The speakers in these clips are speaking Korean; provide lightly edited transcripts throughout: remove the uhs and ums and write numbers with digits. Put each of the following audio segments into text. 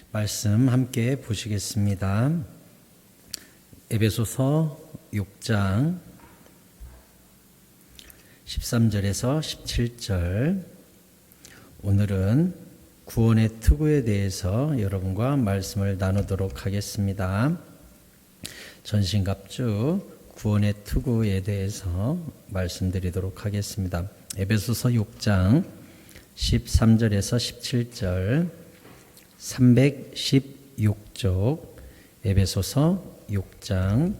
말씀 함께 보시겠습니다. 에베소서 6장 13절에서 17절. 오늘은 구원의 투구에 대해서 여러분과 말씀을 나누도록 하겠습니다. 전신갑주 구원의 투구에 대해서 말씀드리도록 하겠습니다. 에베소서 6장 13절에서 17절, 316쪽 에베소서 6장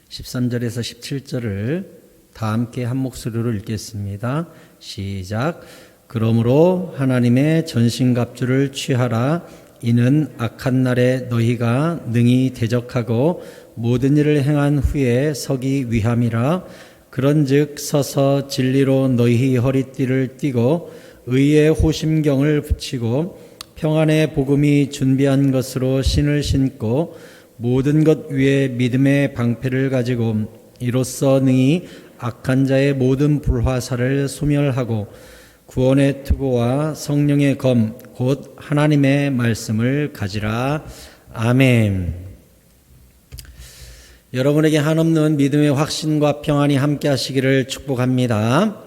13절에서 17절을 다 함께 한 목소리로 읽겠습니다. 시작. 그러므로 하나님의 전신갑주를 취하라. 이는 악한 날에 너희가 능히 대적하고 모든 일을 행한 후에 서기 위함이라. 그런즉 서서 진리로 너희 허리띠를 띠고 의의 호심경을 붙이고 평안의 복음이 준비한 것으로 신을 신고 모든 것 위에 믿음의 방패를 가지고 이로써 능히 악한 자의 모든 불화살을 소멸하고 구원의 투구와 성령의 검 곧 하나님의 말씀을 가지라. 아멘. 여러분에게 한없는 믿음의 확신과 평안이 함께 하시기를 축복합니다.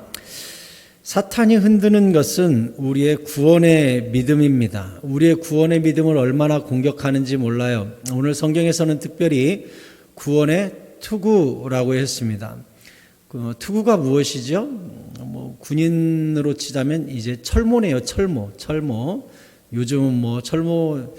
사탄이 흔드는 것은 우리의 구원의 믿음입니다. 우리의 구원의 믿음을 얼마나 공격하는지 몰라요. 오늘 성경에서는 특별히 구원의 투구라고 했습니다. 투구가 무엇이죠? 군인으로 치자면 이제 철모네요. 철모. 요즘은 철모,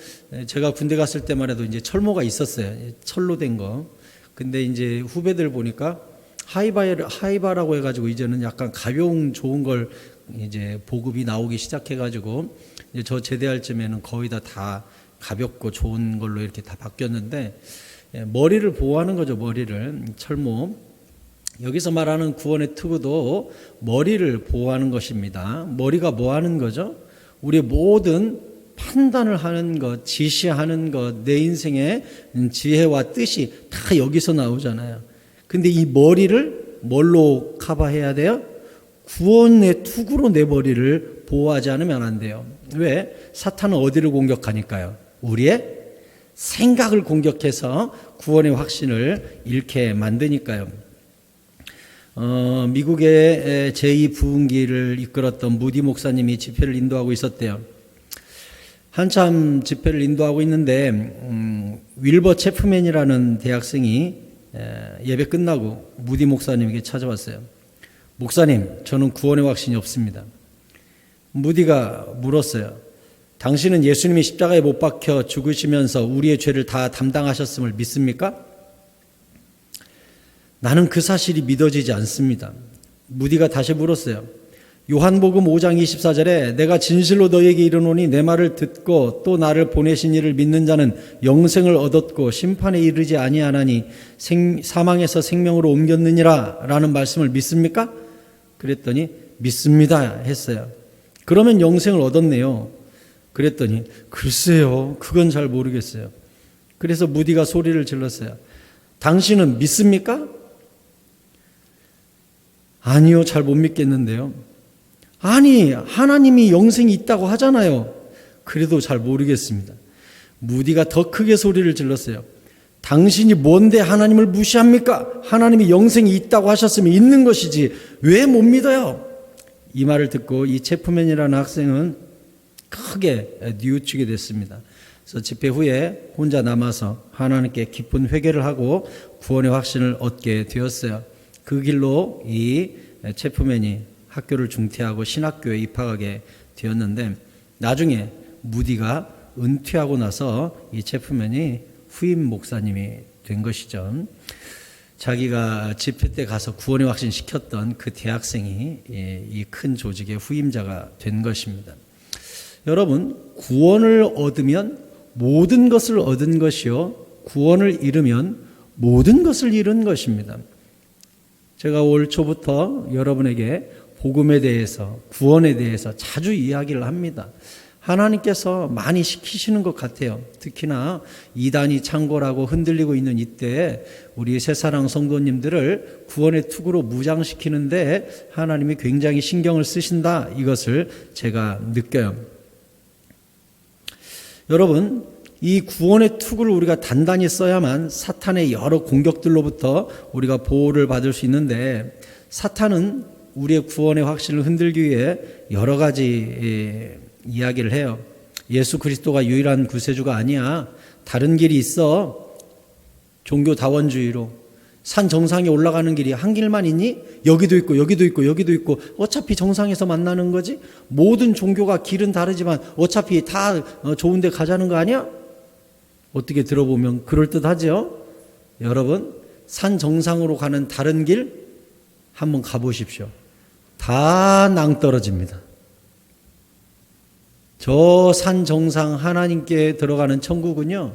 제가 군대 갔을 때만 해도 이제 철모가 있었어요. 철로 된 거. 근데 이제 후배들 보니까 하이바라고 해가지고 이제는 약간 가벼운 좋은 걸 이제 보급이 나오기 시작해가지고 이제 저 제대할 쯤에는 거의 다 가볍고 좋은 걸로 이렇게 다 바뀌었는데, 머리를 보호하는 거죠. 머리를. 철모. 여기서 말하는 구원의 투구도 머리를 보호하는 것입니다. 머리가 뭐 하는 거죠? 우리의 모든 판단을 하는 것, 지시하는 것, 내 인생의 지혜와 뜻이 다 여기서 나오잖아요. 근데 이 머리를 뭘로 커버해야 돼요? 구원의 투구로 내 머리를 보호하지 않으면 안 돼요. 왜? 사탄은 어디를 공격하니까요? 우리의 생각을 공격해서 구원의 확신을 잃게 만드니까요. 미국의 제2부흥기를 이끌었던 무디 목사님이 집회를 인도하고 있었대요. 한참 집회를 인도하고 있는데 윌버 체프맨이라는 대학생이 예배 끝나고 무디 목사님에게 찾아왔어요. 목사님, 저는 구원의 확신이 없습니다. 무디가 물었어요. 당신은 예수님이 십자가에 못 박혀 죽으시면서 우리의 죄를 다 담당하셨음을 믿습니까? 나는 그 사실이 믿어지지 않습니다. 무디가 다시 물었어요. 요한복음 5장 24절에 내가 진실로 너에게 이르노니 내 말을 듣고 또 나를 보내신 이를 믿는 자는 영생을 얻었고 심판에 이르지 아니하나니 사망에서 생명으로 옮겼느니라 라는 말씀을 믿습니까? 그랬더니 믿습니다 했어요. 그러면 영생을 얻었네요. 그랬더니 글쎄요, 그건 잘 모르겠어요. 그래서 무디가 소리를 질렀어요. 당신은 믿습니까? 아니요, 잘 못 믿겠는데요. 아니, 하나님이 영생이 있다고 하잖아요. 그래도 잘 모르겠습니다. 무디가 더 크게 소리를 질렀어요. 당신이 뭔데 하나님을 무시합니까? 하나님이 영생이 있다고 하셨으면 있는 것이지 왜 못 믿어요? 이 말을 듣고 이 체프맨이라는 학생은 크게 뉘우치게 됐습니다. 그래서 집회 후에 혼자 남아서 하나님께 깊은 회개를 하고 구원의 확신을 얻게 되었어요. 그 길로 이 체프맨이 학교를 중퇴하고 신학교에 입학하게 되었는데, 나중에 무디가 은퇴하고 나서 이 체프맨이 후임 목사님이 된 것이죠. 자기가 집회 때 가서 구원의 확신 시켰던 그 대학생이 이 큰 조직의 후임자가 된 것입니다. 여러분, 구원을 얻으면 모든 것을 얻은 것이요, 구원을 잃으면 모든 것을 잃은 것입니다. 제가 올 초부터 여러분에게 복음에 대해서, 구원에 대해서 자주 이야기를 합니다. 하나님께서 많이 시키시는 것 같아요. 특히나 이단이 창궐하고 흔들리고 있는 이때 우리 새사랑 성도님들을 구원의 투구로 무장시키는데 하나님이 굉장히 신경을 쓰신다, 이것을 제가 느껴요. 여러분, 이 구원의 투구를 우리가 단단히 써야만 사탄의 여러 공격들로부터 우리가 보호를 받을 수 있는데, 사탄은 우리의 구원의 확신을 흔들기 위해 여러 가지 이야기를 해요. 예수 그리스도가 유일한 구세주가 아니야. 다른 길이 있어. 종교다원주의로 산 정상에 올라가는 길이 한 길만 있니? 여기도 있고 여기도 있고 여기도 있고 어차피 정상에서 만나는 거지. 모든 종교가 길은 다르지만 어차피 다 좋은 데 가자는 거 아니야? 어떻게 들어보면 그럴듯하죠? 여러분, 산 정상으로 가는 다른 길 한번 가보십시오. 다 낭떠러집니다. 저 산 정상 하나님께 들어가는 천국은요,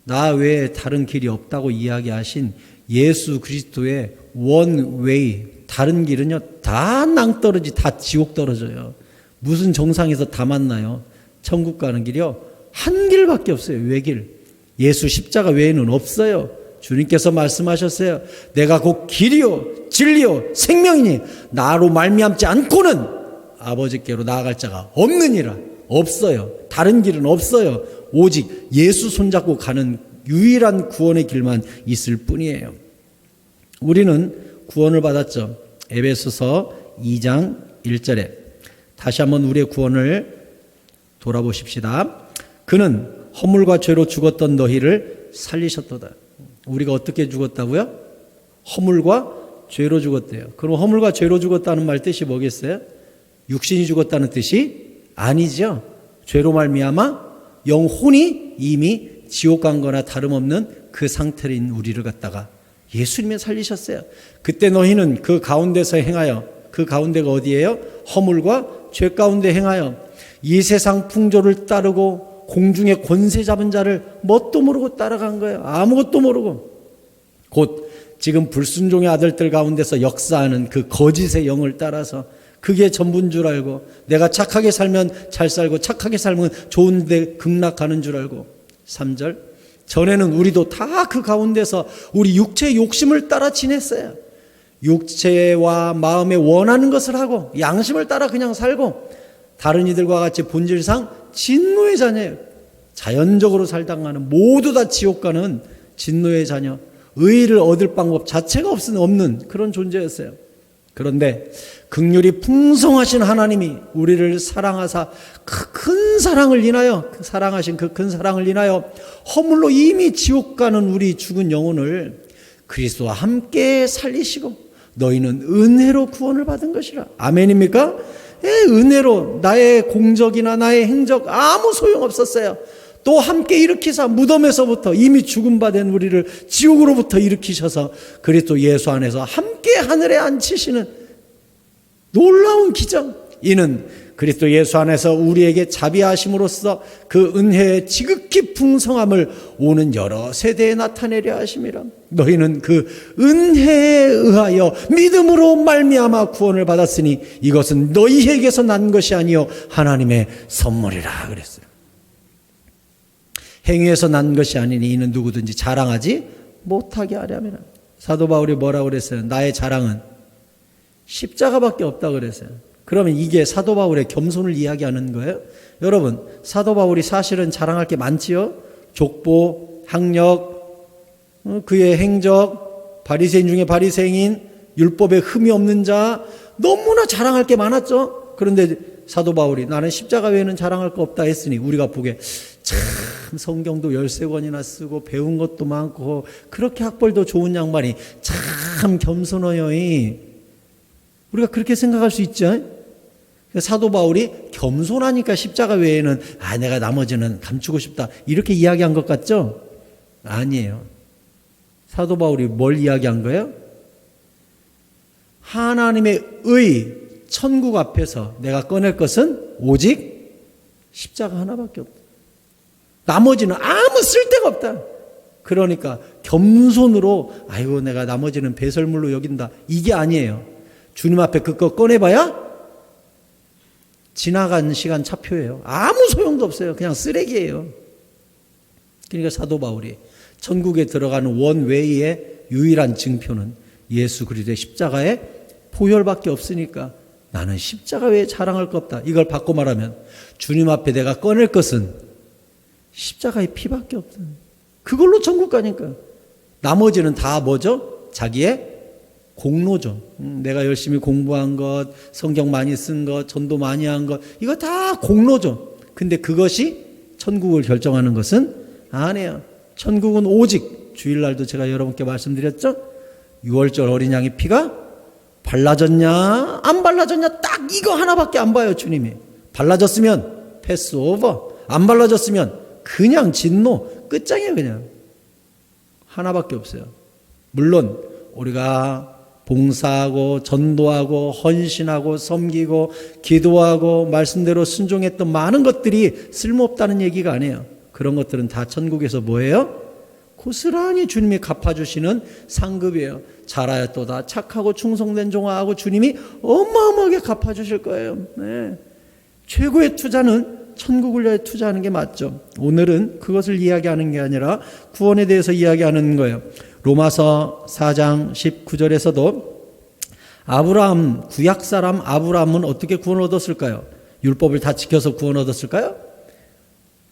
나 외에 다른 길이 없다고 이야기하신 예수 그리스도의 원웨이, 다른 길은요 다 낭떠러지, 다 지옥 떨어져요. 무슨 정상에서 다 만나요? 천국 가는 길이요 한 길밖에 없어요. 외길. 예수 십자가 외에는 없어요. 주님께서 말씀하셨어요. 내가 곧 길이요 진리요 생명이니 나로 말미암지 않고는 아버지께로 나아갈 자가 없느니라. 없어요. 다른 길은 없어요. 오직 예수 손잡고 가는 유일한 구원의 길만 있을 뿐이에요. 우리는 구원을 받았죠. 에베소서 2장 1절에 다시 한번 우리의 구원을 돌아보십시다. 그는 허물과 죄로 죽었던 너희를 살리셨도다. 우리가 어떻게 죽었다고요? 허물과 죄로 죽었대요. 그럼 허물과 죄로 죽었다는 말 뜻이 뭐겠어요? 육신이 죽었다는 뜻이 아니죠. 죄로 말미암아 영혼이 이미 지옥 간 거나 다름없는 그 상태인 우리를 갖다가 예수님이 살리셨어요. 그때 너희는 그 가운데서 행하여, 그 가운데가 어디예요? 허물과 죄 가운데 행하여 이 세상 풍조를 따르고 공중의 권세 잡은 자를 뭣도 모르고 따라간 거예요. 아무것도 모르고. 곧 지금 불순종의 아들들 가운데서 역사하는 그 거짓의 영을 따라서 그게 전부인 줄 알고, 내가 착하게 살면 잘 살고 착하게 살면 좋은데 극락하는 줄 알고. 3절, 전에는 우리도 다 그 가운데서 우리 육체의 욕심을 따라 지냈어요. 육체와 마음에 원하는 것을 하고 양심을 따라 그냥 살고, 다른 이들과 같이 본질상 진노의 자녀예요. 자연적으로 살다가는 모두 다 지옥 가는 진노의 자녀, 의의를 얻을 방법 자체가 없는 그런 존재였어요. 그런데 긍휼이 풍성하신 하나님이 우리를 사랑하사 그 큰 사랑을 인하여, 사랑하신 그 큰 사랑을 인하여 허물로 이미 지옥 가는 우리 죽은 영혼을 그리스도와 함께 살리시고 너희는 은혜로 구원을 받은 것이라. 아멘입니까? 예, 은혜로. 나의 공적이나 나의 행적 아무 소용없었어요. 또 함께 일으키사 무덤에서부터 이미 죽음 바 된 우리를 지옥으로부터 일으키셔서 그리스도 예수 안에서 함께 하늘에 앉히시는 놀라운 기적. 이는 그리스도 예수 안에서 우리에게 자비하심으로써 그 은혜의 지극히 풍성함을 오는 여러 세대에 나타내려 하심이라. 너희는 그 은혜에 의하여 믿음으로 말미암아 구원을 받았으니 이것은 너희에게서 난 것이 아니요 하나님의 선물이라 그랬어요. 행위에서 난 것이 아니니 이는 누구든지 자랑하지 못하게 하려면. 사도 바울이 뭐라고 그랬어요? 나의 자랑은 십자가밖에 없다 그랬어요. 그러면 이게 사도 바울의 겸손을 이야기하는 거예요? 여러분, 사도 바울이 사실은 자랑할 게 많지요. 족보, 학력, 그의 행적, 바리새인 중에 바리새인, 율법에 흠이 없는 자, 너무나 자랑할 게 많았죠. 그런데 사도 바울이 나는 십자가 외에는 자랑할 거 없다 했으니 우리가 보기에 참 성경도 13권이나 쓰고 배운 것도 많고 그렇게 학벌도 좋은 양반이 참 겸손해요. 우리가 그렇게 생각할 수 있죠. 사도 바울이 겸손하니까 십자가 외에는 내가 나머지는 감추고 싶다 이렇게 이야기한 것 같죠? 아니에요. 사도 바울이 뭘 이야기한 거예요? 하나님의 의, 천국 앞에서 내가 꺼낼 것은 오직 십자가 하나밖에 없다. 나머지는 아무 쓸데가 없다. 그러니까 겸손으로 아이고 내가 나머지는 배설물로 여긴다 이게 아니에요. 주님 앞에 그거 꺼내봐야 지나간 시간 차표예요. 아무 소용도 없어요. 그냥 쓰레기예요. 그러니까 사도 바울이 천국에 들어가는 원웨이의 유일한 증표는 예수 그리스도의 십자가의 보혈밖에 없으니까 나는 십자가 외에 자랑할 거 없다. 이걸 바꿔 말하면 주님 앞에 내가 꺼낼 것은 십자가의 피밖에 없어요. 그걸로 천국 가니까. 나머지는 다 뭐죠? 자기의 공로죠. 내가 열심히 공부한 것, 성경 많이 쓴 것, 전도 많이 한 것, 이거 다 공로죠. 근데 그것이 천국을 결정하는 것은 아니에요. 천국은 오직 주일날도 제가 여러분께 말씀드렸죠. 6월절 어린 양의 피가 발라졌냐 안 발라졌냐 딱 이거 하나밖에 안 봐요. 주님이 발라졌으면 패스 오버, 안 발라졌으면 그냥 진노 끝장이에요. 그냥 하나밖에 없어요. 물론 우리가 봉사하고 전도하고 헌신하고 섬기고 기도하고 말씀대로 순종했던 많은 것들이 쓸모없다는 얘기가 아니에요. 그런 것들은 다 천국에서 뭐예요? 고스란히 주님이 갚아주시는 상급이에요. 잘하였도다 착하고 충성된 종아하고 주님이 어마어마하게 갚아주실 거예요. 네. 최고의 투자는 천국을 위해 투자하는 게 맞죠. 오늘은 그것을 이야기하는 게 아니라 구원에 대해서 이야기하는 거예요. 로마서 4장 19절에서도 아브라함, 구약 사람 아브라함은 어떻게 구원 얻었을까요? 율법을 다 지켜서 구원 얻었을까요?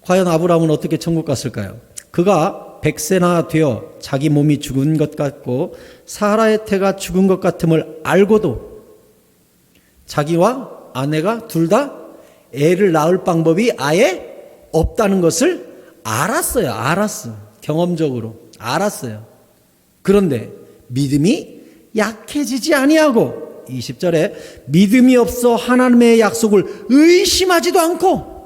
과연 아브라함은 어떻게 천국 갔을까요? 그가 100세나 되어 자기 몸이 죽은 것 같고 사라의 태가 죽은 것 같음을 알고도 자기와 아내가 둘 다 애를 낳을 방법이 아예 없다는 것을 알았어요. 알았어. 경험적으로 알았어요. 그런데 믿음이 약해지지 아니하고 20절에 믿음이 없어 하나님의 약속을 의심하지도 않고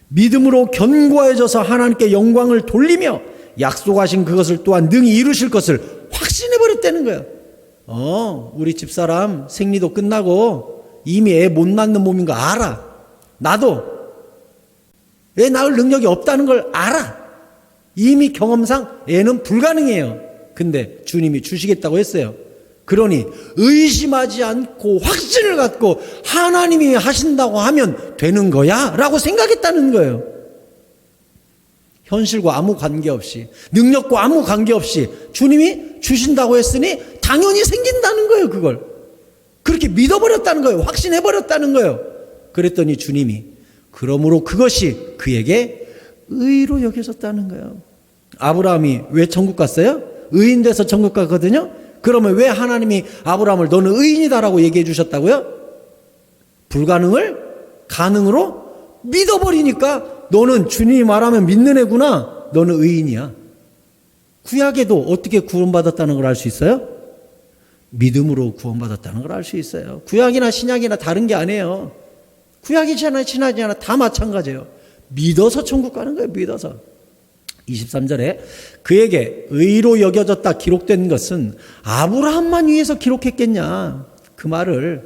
믿음으로 견고해져서 하나님께 영광을 돌리며 약속하신 그것을 또한 능히 이루실 것을 확신해버렸다는 거예요. 우리 집사람 생리도 끝나고 이미 애 못 낳는 몸인 거 알아. 나도 애 낳을 능력이 없다는 걸 알아. 이미 경험상 애는 불가능해요. 근데 주님이 주시겠다고 했어요. 그러니 의심하지 않고 확신을 갖고 하나님이 하신다고 하면 되는 거야 라고 생각했다는 거예요. 현실과 아무 관계없이, 능력과 아무 관계없이 주님이 주신다고 했으니 당연히 생긴다는 거예요. 그걸 그렇게 믿어버렸다는 거예요. 확신해버렸다는 거예요. 그랬더니 주님이 그러므로 그것이 그에게 의로 여겨졌다는 거예요. 아브라함이 왜 천국 갔어요? 의인 돼서 천국 갔거든요. 그러면 왜 하나님이 아브라함을 너는 의인이다라고 얘기해 주셨다고요? 불가능을 가능으로 믿어버리니까 너는 주님이 말하면 믿는 애구나. 너는 의인이야. 구약에도 어떻게 구원받았다는 걸 알 수 있어요? 믿음으로 구원받았다는 걸 알 수 있어요. 구약이나 신약이나 다른 게 아니에요. 구약이잖아 신약이잖아 다 마찬가지예요. 믿어서 천국 가는 거예요. 믿어서. 23절에 그에게 의로 여겨졌다 기록된 것은 아브라함만 위해서 기록했겠냐. 그 말을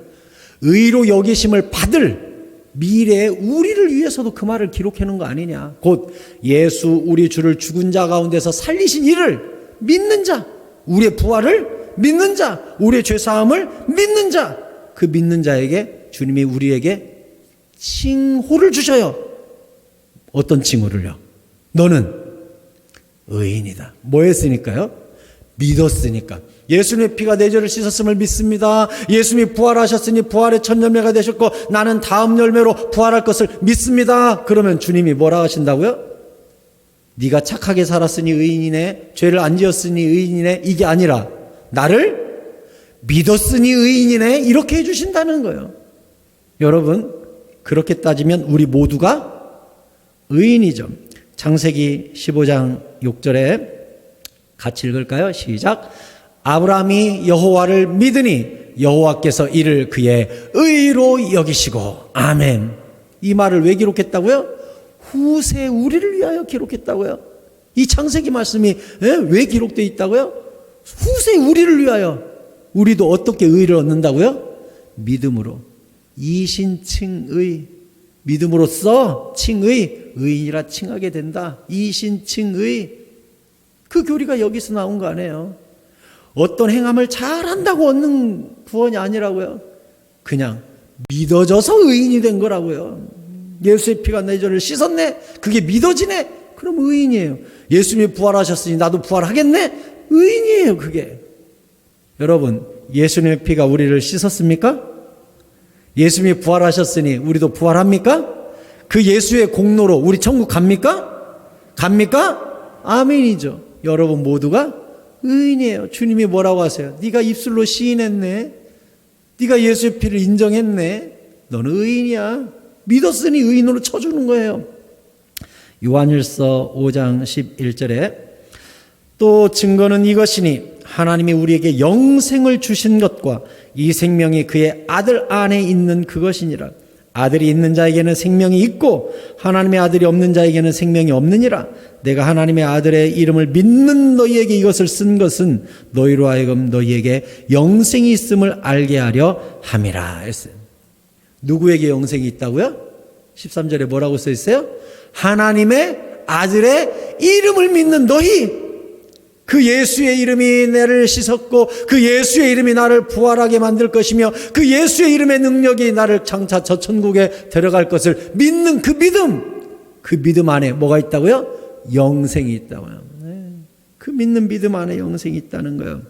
의로 여기심을 받을 미래의 우리를 위해서도 그 말을 기록해 놓은 거 아니냐. 곧 예수 우리 주를 죽은 자 가운데서 살리신 이를 믿는 자, 우리의 부활을 믿는 자, 우리의 죄사함을 믿는 자, 그 믿는 자에게 주님이 우리에게 칭호를 주셔요. 어떤 칭호를요? 너는 의인이다. 뭐 했으니까요? 믿었으니까. 예수님의 피가 내 죄를 씻었음을 믿습니다. 예수님이 부활하셨으니 부활의 첫 열매가 되셨고 나는 다음 열매로 부활할 것을 믿습니다. 그러면 주님이 뭐라 하신다고요? 네가 착하게 살았으니 의인이네, 죄를 안 지었으니 의인이네, 이게 아니라 나를 믿었으니 의인이네, 이렇게 해주신다는 거예요. 여러분, 그렇게 따지면 우리 모두가 의인이죠. 창세기 15장 6절에 같이 읽을까요? 시작. 아브라함이 여호와를 믿으니 여호와께서 이를 그의 의로 여기시고. 아멘. 이 말을 왜 기록했다고요? 후세 우리를 위하여 기록했다고요. 이 창세기 말씀이 왜 기록되어 있다고요? 후세 우리를 위하여. 우리도 어떻게 의를 얻는다고요? 믿음으로. 이신칭의. 믿음으로써 칭의, 의인이라 칭하게 된다. 이신칭의. 그 교리가 여기서 나온 거 아니에요. 어떤 행함을 잘한다고 얻는 구원이 아니라고요. 그냥 믿어져서 의인이 된 거라고요. 예수의 피가 내 죄를 씻었네. 그게 믿어지네. 그럼 의인이에요. 예수님이 부활하셨으니 나도 부활하겠네. 의인이에요. 그게. 여러분, 예수님의 피가 우리를 씻었습니까? 예수님이 부활하셨으니 우리도 부활합니까? 그 예수의 공로로 우리 천국 갑니까? 갑니까? 아멘이죠. 여러분 모두가 의인이에요. 주님이 뭐라고 하세요? 네가 입술로 시인했네. 네가 예수의 피를 인정했네. 너는 의인이야. 믿었으니 의인으로 쳐주는 거예요. 요한일서 5장 11절에 또 증거는 이것이니 하나님이 우리에게 영생을 주신 것과 이 생명이 그의 아들 안에 있는 그것이니라. 아들이 있는 자에게는 생명이 있고 하나님의 아들이 없는 자에게는 생명이 없느니라. 내가 하나님의 아들의 이름을 믿는 너희에게 이것을 쓴 것은 너희로 하여금 너희에게 영생이 있음을 알게 하려 함이라 했어요. 누구에게 영생이 있다고요? 13절에 뭐라고 써 있어요? 하나님의 아들의 이름을 믿는 너희. 그 예수의 이름이 나를 씻었고 그 예수의 이름이 나를 부활하게 만들 것이며 그 예수의 이름의 능력이 나를 장차 저 천국에 데려갈 것을 믿는 그 믿음 안에 뭐가 있다고요? 영생이 있다고요. 그 믿는 믿음 안에 영생이 있다는 거예요.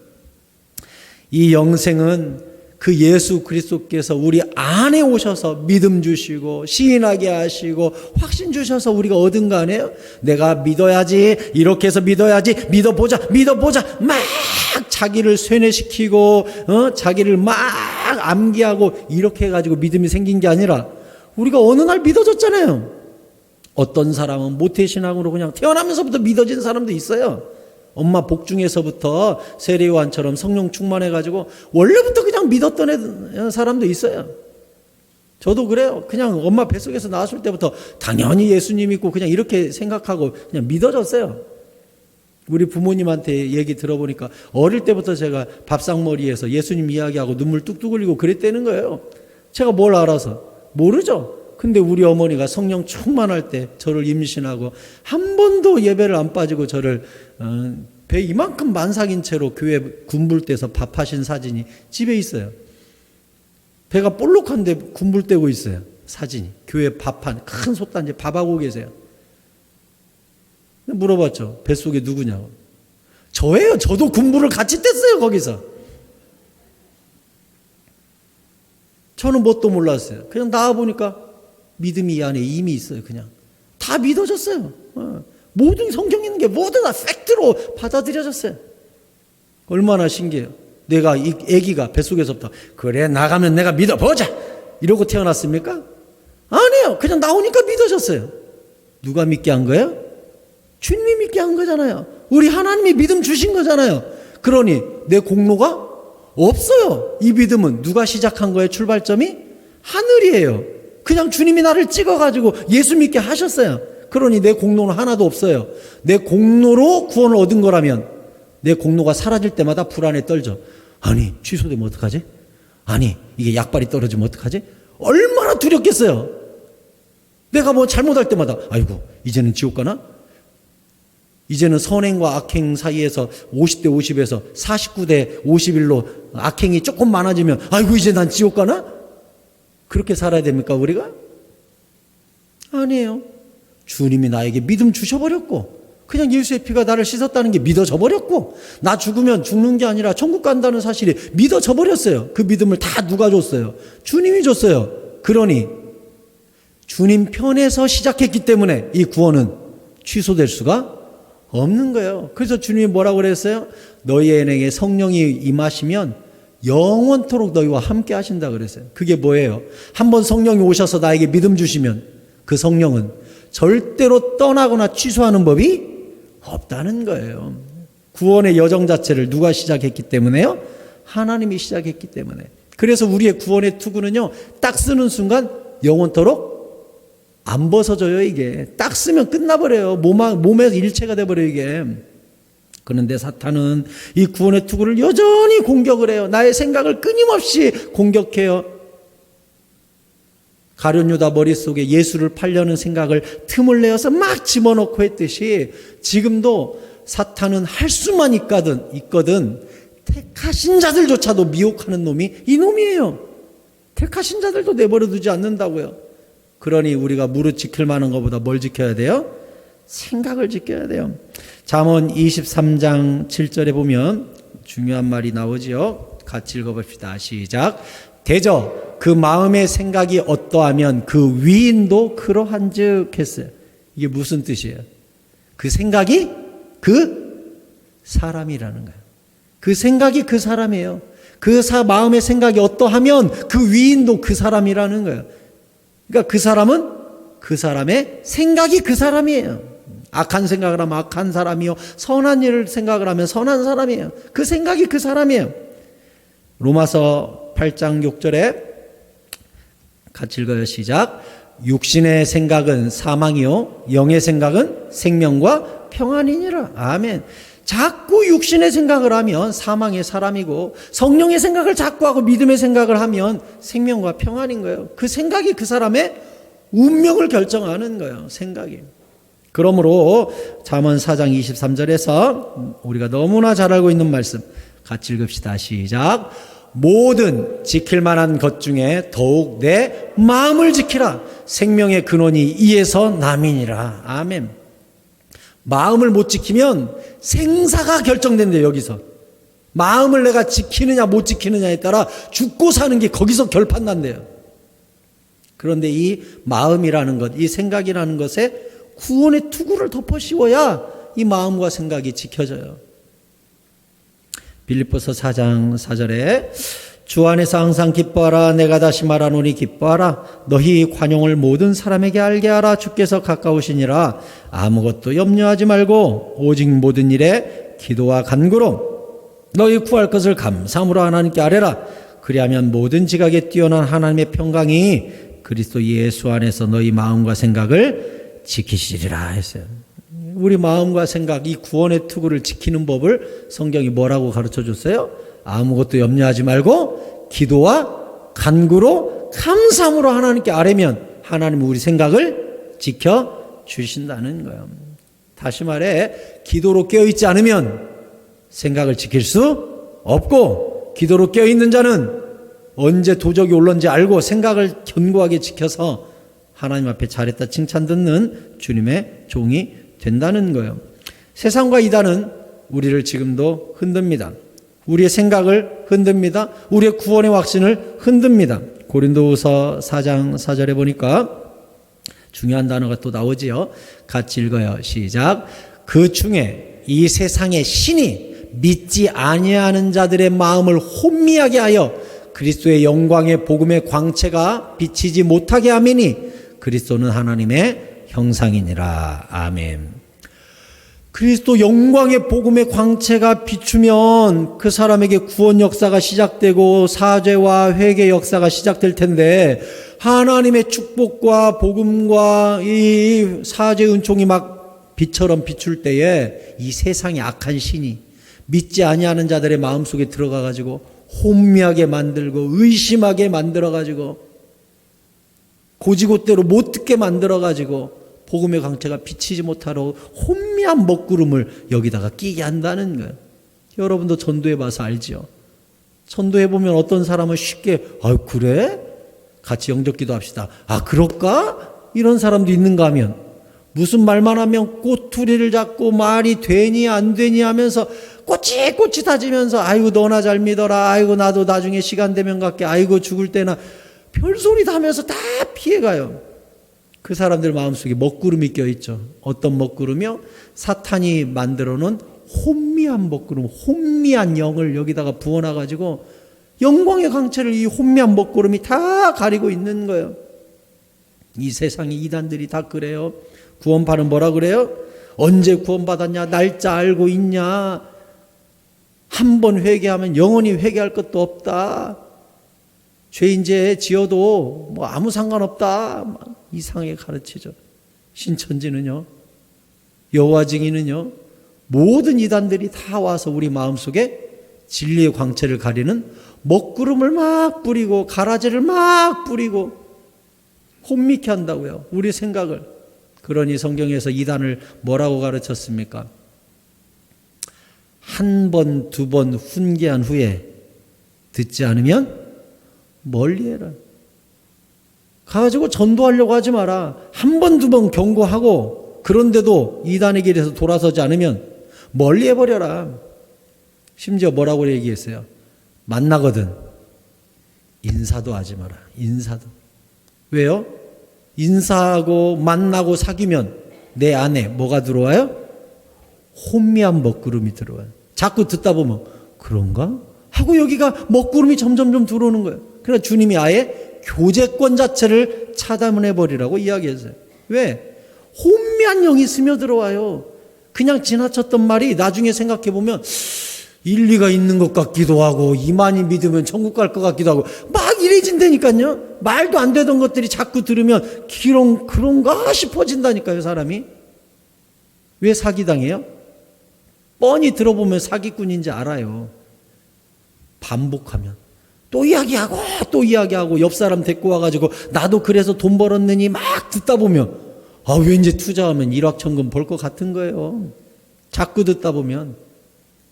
이 영생은 그 예수 그리스도께서 우리 안에 오셔서 믿음 주시고 시인하게 하시고 확신 주셔서 우리가 얻은 거 아니에요? 내가 믿어야지, 이렇게 해서 믿어야지, 믿어보자 막 자기를 쇠뇌시키고 자기를 막 암기하고 이렇게 해가지고 믿음이 생긴 게 아니라 우리가 어느 날 믿어졌잖아요. 어떤 사람은 모태신앙으로 그냥 태어나면서부터 믿어진 사람도 있어요. 엄마 복중에서부터 세례요한처럼 성령 충만해가지고 원래부터 그냥 믿었던 사람도 있어요. 저도 그래요. 그냥 엄마 뱃속에서 나왔을 때부터 당연히 예수님 믿고 그냥 이렇게 생각하고 그냥 믿어졌어요. 우리 부모님한테 얘기 들어보니까 어릴 때부터 제가 밥상머리에서 예수님 이야기하고 눈물 뚝뚝 흘리고 그랬다는 거예요. 제가 뭘 알아서? 모르죠. 근데 우리 어머니가 성령 충만할 때 저를 임신하고 한 번도 예배를 안 빠지고 저를 배 이만큼 만삭인 채로 교회 군불 떼서 밥하신 사진이 집에 있어요. 배가 볼록한데 군불 떼고 있어요. 사진이. 교회 밥한 큰 솥단지 밥하고 계세요. 물어봤죠. 뱃속에 누구냐고. 저예요. 저도 군불을 같이 뗐어요. 거기서. 저는 뭣도 몰랐어요. 그냥 나와보니까 믿음이 이 안에 이미 있어요. 그냥 다 믿어졌어요. 모든 성경에 있는 게 모두 다 팩트로 받아들여졌어요. 얼마나 신기해요. 내가 이 아기가 뱃속에서부터 그래 나가면 내가 믿어보자 이러고 태어났습니까? 아니에요. 그냥 나오니까 믿어졌어요. 누가 믿게 한 거예요? 주님이 믿게 한 거잖아요. 우리 하나님이 믿음 주신 거잖아요. 그러니 내 공로가 없어요. 이 믿음은 누가 시작한 거예요? 출발점이? 하늘이에요. 그냥 주님이 나를 찍어가지고 예수 믿게 하셨어요. 그러니 내 공로는 하나도 없어요. 내 공로로 구원을 얻은 거라면 내 공로가 사라질 때마다 불안에 떨죠. 아니 취소되면 어떡하지? 아니 이게 약발이 떨어지면 어떡하지? 얼마나 두렵겠어요. 내가 뭐 잘못할 때마다 아이고 이제는 지옥 가나? 이제는 선행과 악행 사이에서 50대 50에서 49대 51로 악행이 조금 많아지면 아이고 이제 난 지옥 가나? 그렇게 살아야 됩니까 우리가? 아니에요. 주님이 나에게 믿음 주셔버렸고 그냥 예수의 피가 나를 씻었다는 게 믿어져 버렸고 나 죽으면 죽는 게 아니라 천국 간다는 사실이 믿어져 버렸어요. 그 믿음을 다 누가 줬어요? 주님이 줬어요. 그러니 주님 편에서 시작했기 때문에 이 구원은 취소될 수가 없는 거예요. 그래서 주님이 뭐라고 그랬어요? 너희에게 성령이 임하시면 영원토록 너희와 함께 하신다 그랬어요. 그게 뭐예요? 한번 성령이 오셔서 나에게 믿음 주시면 그 성령은 절대로 떠나거나 취소하는 법이 없다는 거예요. 구원의 여정 자체를 누가 시작했기 때문에요? 하나님이 시작했기 때문에. 그래서 우리의 구원의 투구는요, 딱 쓰는 순간 영원토록 안 벗어져요. 이게 딱 쓰면 끝나버려요. 몸에서 일체가 돼버려요. 이게. 그런데 사탄은 이 구원의 투구를 여전히 공격을 해요. 나의 생각을 끊임없이 공격해요. 가룟 유다 머릿속에 예수를 팔려는 생각을 틈을 내어서 막 집어넣고 했듯이 지금도 사탄은 할 수만 있거든 택하신 자들조차도 미혹하는 놈이 이 놈이에요. 택하신 자들도 내버려 두지 않는다고요. 그러니 우리가 무릇 지킬 만한 것보다 뭘 지켜야 돼요? 생각을 지켜야 돼요. 잠언 23장 7절에 보면 중요한 말이 나오지요. 같이 읽어봅시다. 시작. 대저 그 마음의 생각이 어떠하면 그 위인도 그러한즉 했어요. 이게 무슨 뜻이에요? 그 생각이 그 사람이라는 거예요. 그 생각이 그 사람이에요. 그 마음의 생각이 어떠하면 그 위인도 그 사람이라는 거예요. 그러니까 그 사람은 그 사람의 생각이 그 사람이에요. 악한 생각을 하면 악한 사람이요, 선한 일을 생각을 하면 선한 사람이에요. 그 생각이 그 사람이에요. 로마서 8장 6절에 같이 읽어요. 시작. 육신의 생각은 사망이요 영의 생각은 생명과 평안이니라. 아멘. 자꾸 육신의 생각을 하면 사망의 사람이고, 성령의 생각을 자꾸 하고 믿음의 생각을 하면 생명과 평안인 거예요. 그 생각이 그 사람의 운명을 결정하는 거예요. 생각이. 그러므로 잠언 4장 23절에서 우리가 너무나 잘 알고 있는 말씀 같이 읽읍시다. 시작. 모든 지킬 만한 것 중에 더욱 내 마음을 지키라. 생명의 근원이 이에서 남이니라. 아멘. 마음을 못 지키면 생사가 결정된대요. 여기서 마음을 내가 지키느냐 못 지키느냐에 따라 죽고 사는 게 거기서 결판난대요. 그런데 이 마음이라는 것, 이 생각이라는 것에 구원의 투구를 덮어 씌워야 이 마음과 생각이 지켜져요. 빌립보서 4장 4절에 주 안에서 항상 기뻐하라. 내가 다시 말하노니 기뻐하라. 너희 관용을 모든 사람에게 알게 하라. 주께서 가까우시니라. 아무것도 염려하지 말고 오직 모든 일에 기도와 간구로 너희 구할 것을 감사함으로 하나님께 아뢰라. 그리하면 모든 지각에 뛰어난 하나님의 평강이 그리스도 예수 안에서 너희 마음과 생각을 지키시리라 했어요. 우리 마음과 생각, 이 구원의 투구를 지키는 법을 성경이 뭐라고 가르쳐 줬어요? 아무것도 염려하지 말고 기도와 간구로 감사함으로 하나님께 아뢰면 하나님은 우리 생각을 지켜주신다는 거예요. 다시 말해, 기도로 깨어있지 않으면 생각을 지킬 수 없고, 기도로 깨어있는 자는 언제 도적이 올런지 알고 생각을 견고하게 지켜서 하나님 앞에 잘했다 칭찬 듣는 주님의 종이 된다는 거예요. 세상과 이단은 우리를 지금도 흔듭니다. 우리의 생각을 흔듭니다. 우리의 구원의 확신을 흔듭니다. 고린도후서 4장 4절에 보니까 중요한 단어가 또 나오지요. 같이 읽어요. 시작. 그 중에 이 세상의 신이 믿지 아니하는 자들의 마음을 혼미하게 하여 그리스도의 영광의 복음의 광채가 비치지 못하게 하매니 그리스도는 하나님의 형상이니라. 아멘. 그리스도 영광의 복음의 광채가 비추면 그 사람에게 구원 역사가 시작되고 사죄와 회개 역사가 시작될 텐데, 하나님의 축복과 복음과 이 사죄 은총이 막 빛처럼 비출 때에 이 세상의 악한 신이 믿지 아니하는 자들의 마음속에 들어가 가지고 혼미하게 만들고 의심하게 만들어 가지고 고지고대로 못 듣게 만들어 가지고 복음의 광채가 비치지 못하러 혼미한 먹구름을 여기다가 끼게 한다는 거예요. 여러분도 전도해 봐서 알죠? 전도해 보면 어떤 사람은 쉽게 그래? 같이 영접기도 합시다. 그럴까? 이런 사람도 있는가 하면, 무슨 말만 하면 꼬투리를 잡고 말이 되니 안 되니 하면서 꼬치꼬치 다지면서 아이고 너나 잘 믿어라. 아이고 나도 나중에 시간 되면 갈게. 아이고 죽을 때나 별소리 다 하면서 다 피해가요. 그 사람들 마음속에 먹구름이 껴있죠. 어떤 먹구름이요? 사탄이 만들어 놓은 혼미한 먹구름, 혼미한 영을 여기다가 부어놔가지고 영광의 광채를 이 혼미한 먹구름이 다 가리고 있는 거예요. 이 세상의 이단들이 다 그래요. 구원파는 뭐라 그래요? 언제 구원받았냐? 날짜 알고 있냐? 한 번 회개하면 영원히 회개할 것도 없다. 죄인죄 지어도 아무 상관없다. 이상하게 가르치죠. 신천지는요, 여호와 증인은요, 모든 이단들이 다 와서 우리 마음속에 진리의 광채를 가리는 먹구름을 막 뿌리고 가라지를 막 뿌리고 혼미케 한다고요. 우리 생각을. 그러니 성경에서 이단을 뭐라고 가르쳤습니까? 한 번, 두 번 훈계한 후에 듣지 않으면 멀리해라. 가가지고 전도하려고 하지 마라. 한 번, 두 번 경고하고 그런데도 이단의 길에서 돌아서지 않으면 멀리해버려라. 심지어 뭐라고 얘기했어요? 만나거든 인사도 하지 마라. 인사도. 왜요? 인사하고 만나고 사귀면 내 안에 뭐가 들어와요? 혼미한 먹구름이 들어와요. 자꾸 듣다 보면 그런가? 하고 여기가 먹구름이 점점 들어오는 거예요. 그러나 주님이 아예 교제권 자체를 차단해버리라고 이야기했어요. 왜? 혼미한 영이 스며들어와요. 그냥 지나쳤던 말이 나중에 생각해보면 일리가 있는 것 같기도 하고 이만희 믿으면 천국 갈 것 같기도 하고 막 이래진다니까요. 말도 안 되던 것들이 자꾸 들으면 그런가 싶어진다니까요. 사람이. 왜 사기당해요? 뻔히 들어보면 사기꾼인지 알아요. 반복하면 또 이야기하고 옆 사람 데리고 와가지고 나도 그래서 돈 벌었느니 막 듣다 보면 왠지 투자하면 일확천금 벌 것 같은 거예요. 자꾸 듣다 보면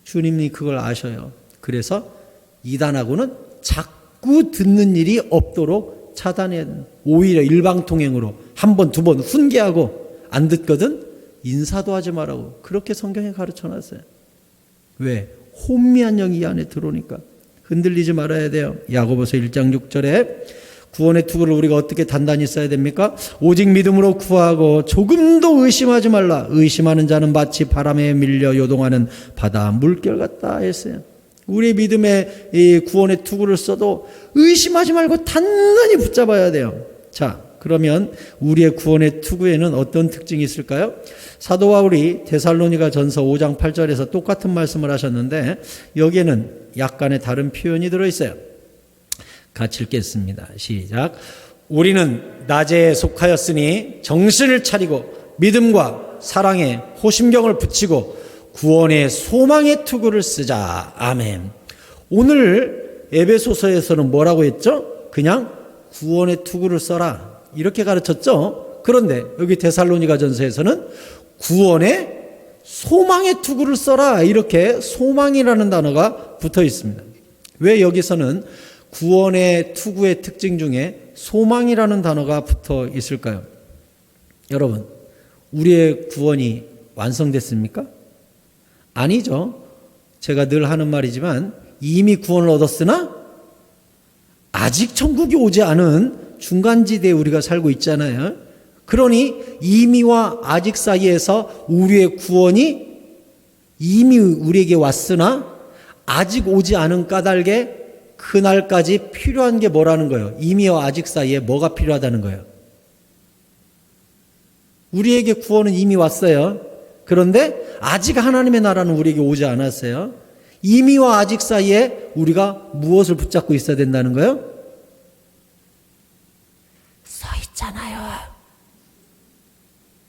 주님이 그걸 아셔요. 그래서 이단하고는 자꾸 듣는 일이 없도록 차단해야 돼요. 오히려 일방통행으로 한 번, 두 번 훈계하고 안 듣거든 인사도 하지 말라고 그렇게 성경에 가르쳐놨어요. 왜? 혼미한 영이 이 안에 들어오니까 흔들리지 말아야 돼요. 야고보서 1장 6절에 구원의 투구를 우리가 어떻게 단단히 써야 됩니까? 오직 믿음으로 구하고 조금도 의심하지 말라. 의심하는 자는 마치 바람에 밀려 요동하는 바다 물결 같다 했어요. 우리 믿음의 이 구원의 투구를 써도 의심하지 말고 단단히 붙잡아야 돼요. 자, 그러면 우리의 구원의 투구에는 어떤 특징이 있을까요? 사도 바울이 데살로니가 전서 5장 8절에서 똑같은 말씀을 하셨는데 여기에는 약간의 다른 표현이 들어있어요. 같이 읽겠습니다. 시작. 우리는 낮에 속하였으니 정신을 차리고 믿음과 사랑에 호심경을 붙이고 구원의 소망의 투구를 쓰자. 아멘. 오늘 에베소서에서는 뭐라고 했죠? 그냥 구원의 투구를 써라. 이렇게 가르쳤죠? 그런데 여기 데살로니가 전서에서는 구원의 소망의 투구를 써라. 이렇게 소망이라는 단어가 붙어 있습니다. 왜 여기서는 구원의 투구의 특징 중에 소망이라는 단어가 붙어 있을까요? 여러분, 우리의 구원이 완성됐습니까? 아니죠. 제가 늘 하는 말이지만 이미 구원을 얻었으나 아직 천국이 오지 않은 중간지대에 우리가 살고 있잖아요. 그러니 이미와 아직 사이에서 우리의 구원이 이미 우리에게 왔으나 아직 오지 않은 까닭에 그날까지 필요한 게 뭐라는 거예요? 이미와 아직 사이에 뭐가 필요하다는 거예요? 우리에게 구원은 이미 왔어요. 그런데 아직 하나님의 나라는 우리에게 오지 않았어요. 이미와 아직 사이에 우리가 무엇을 붙잡고 있어야 된다는 거예요? 써 있잖아요.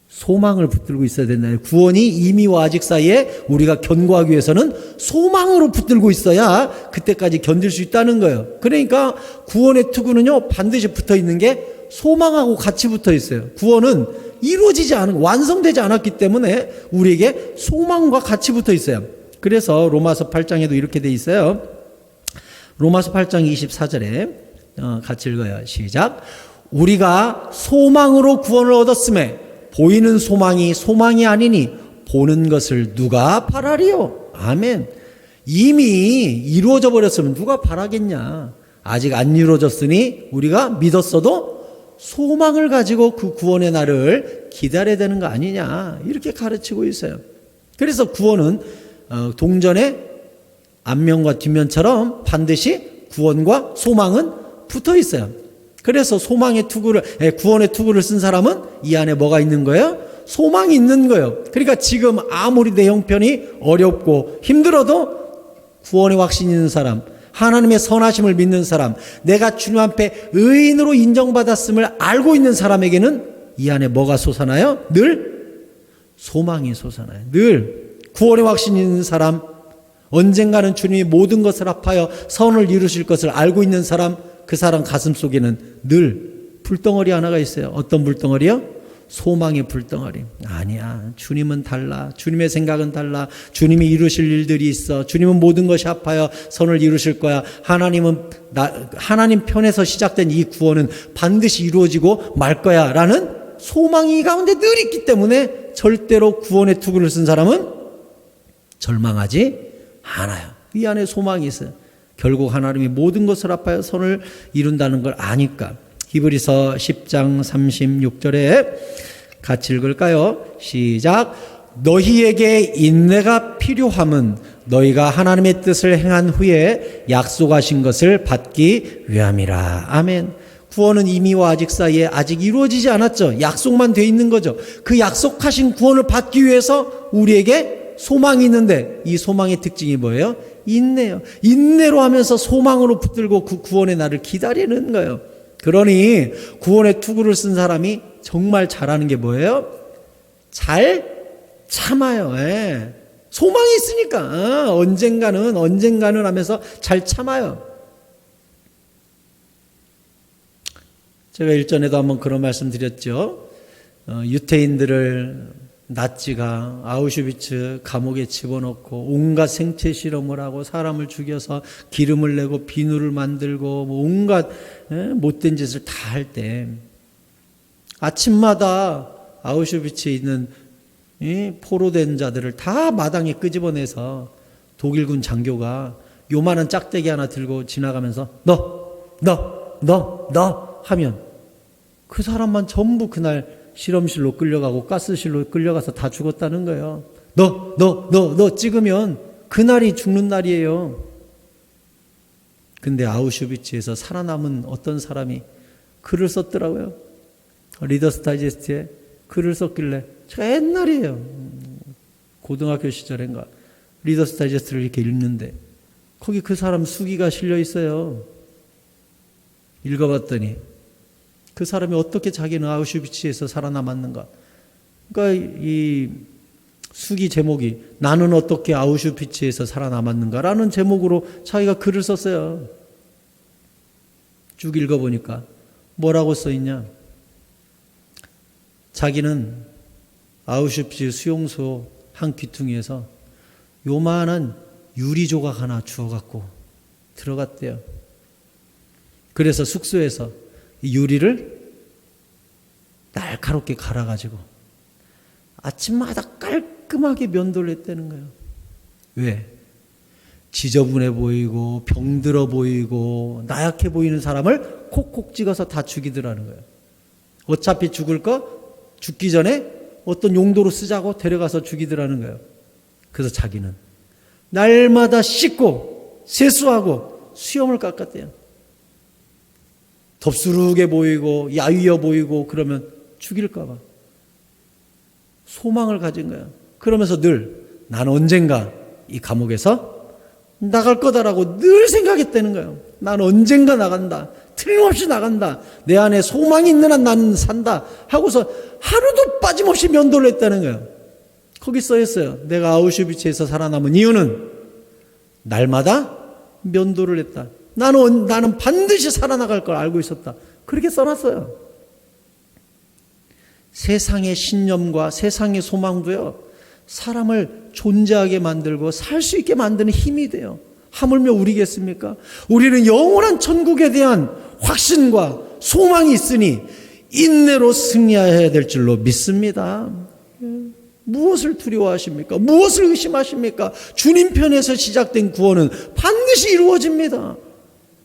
소망을 붙들고 있어야 된다는 거예요. 구원이 이미와 아직 사이에 우리가 견고하기 위해서는 소망으로 붙들고 있어야 그때까지 견딜 수 있다는 거예요. 그러니까 구원의 투구는요 반드시 붙어 있는 게 소망하고 같이 붙어 있어요. 구원은 이루어지지 않은, 완성되지 않았기 때문에 우리에게 소망과 같이 붙어 있어요. 그래서 로마서 8장에도 이렇게 돼 있어요. 로마서 8장 24절에 같이 읽어요. 시작. 우리가 소망으로 구원을 얻었음에 보이는 소망이 소망이 아니니 보는 것을 누가 바라리요? 아멘. 이미 이루어져 버렸으면 누가 바라겠냐. 아직 안 이루어졌으니 우리가 믿었어도 소망을 가지고 그 구원의 날을 기다려야 되는 거 아니냐. 이렇게 가르치고 있어요. 그래서 구원은 동전의 앞면과 뒷면처럼 반드시 구원과 소망은 붙어 있어요. 그래서 소망의 투구를, 구원의 투구를 쓴 사람은 이 안에 뭐가 있는 거예요? 소망이 있는 거예요. 그러니까 지금 아무리 내 형편이 어렵고 힘들어도 구원의 확신이 있는 사람, 하나님의 선하심을 믿는 사람, 내가 주님 앞에 의인으로 인정받았음을 알고 있는 사람에게는 이 안에 뭐가 솟아나요? 늘 소망이 솟아나요. 늘 구원의 확신이 있는 사람, 언젠가는 주님이 모든 것을 합하여 선을 이루실 것을 알고 있는 사람, 그 사람 가슴 속에는 늘 불덩어리 하나가 있어요. 어떤 불덩어리요? 소망의 불덩어리. 아니야. 주님은 달라. 주님의 생각은 달라. 주님이 이루실 일들이 있어. 주님은 모든 것이 합하여 선을 이루실 거야. 하나님 편에서 시작된 이 구원은 반드시 이루어지고 말 거야. 라는 소망이 이 가운데 늘 있기 때문에 절대로 구원의 투구를 쓴 사람은 절망하지 않아요. 이 안에 소망이 있어요. 결국 하나님이 모든 것을 합하여 선을 이룬다는 걸 아니까. 히브리서 10장 36절에 같이 읽을까요? 시작. 너희에게 인내가 필요함은 너희가 하나님의 뜻을 행한 후에 약속하신 것을 받기 위함이라. 아멘. 구원은 이미와 아직 사이에 아직 이루어지지 않았죠. 약속만 돼 있는 거죠. 그 약속하신 구원을 받기 위해서 우리에게 소망이 있는데, 이 소망의 특징이 뭐예요? 인내요. 인내로 하면서 소망으로 붙들고 그 구원의 날을 기다리는 거예요. 그러니 구원의 투구를 쓴 사람이 정말 잘하는 게 뭐예요? 잘 참아요. 예. 소망이 있으니까 언젠가는 하면서 잘 참아요. 제가 일전에도 한번 그런 말씀 드렸죠. 유태인들을 나치가 아우슈비츠 감옥에 집어넣고 온갖 생체 실험을 하고 사람을 죽여서 기름을 내고 비누를 만들고 뭐 온갖 못된 짓을 다 할 때 아침마다 아우슈비츠에 있는 포로된 자들을 다 마당에 끄집어내서 독일군 장교가 요만한 짝대기 하나 들고 지나가면서 너 하면 그 사람만 전부 그날 실험실로 끌려가고 가스실로 끌려가서 다 죽었다는 거예요. 너 찍으면 그날이 죽는 날이에요. 근데 아우슈비츠에서 살아남은 어떤 사람이 글을 썼더라고요. 리더스 다이제스트에 글을 썼길래, 제가 옛날이에요. 고등학교 시절인가 리더스 다이제스트를 이렇게 읽는데 거기 그 사람 수기가 실려 있어요. 읽어봤더니 그 사람이 어떻게 자기는 아우슈비츠에서 살아남았는가. 그러니까 이 수기 제목이 나는 어떻게 아우슈비츠에서 살아남았는가라는 제목으로 자기가 글을 썼어요. 쭉 읽어보니까 뭐라고 써있냐. 자기는 아우슈비츠 수용소 한 귀퉁이에서 요만한 유리 조각 하나 주워갖고 들어갔대요. 그래서 숙소에서 이 유리를 날카롭게 갈아가지고 아침마다 깔끔하게 면도를 했다는 거예요. 왜? 지저분해 보이고 병들어 보이고 나약해 보이는 사람을 콕콕 찍어서 다 죽이더라는 거예요. 어차피 죽을 거 죽기 전에 어떤 용도로 쓰자고 데려가서 죽이더라는 거예요. 그래서 자기는 날마다 씻고 세수하고 수염을 깎았대요. 덥수룩해 보이고 야위어 보이고 그러면 죽일까 봐 소망을 가진 거야. 그러면서 늘 난 언젠가 이 감옥에서 나갈 거다라고 늘 생각했다는 거예요. 난 언젠가 나간다. 틀림없이 나간다. 내 안에 소망이 있는 한 나는 산다 하고서 하루도 빠짐없이 면도를 했다는 거예요. 거기 써 있어요. 내가 아우슈비츠에서 살아남은 이유는 날마다 면도를 했다. 나는 반드시 살아나갈 걸 알고 있었다. 그렇게 써놨어요. 세상의 신념과 세상의 소망도요, 사람을 존재하게 만들고 살 수 있게 만드는 힘이 돼요. 하물며 우리겠습니까? 우리는 영원한 천국에 대한 확신과 소망이 있으니 인내로 승리해야 될 줄로 믿습니다. 무엇을 두려워하십니까? 무엇을 의심하십니까? 주님 편에서 시작된 구원은 반드시 이루어집니다.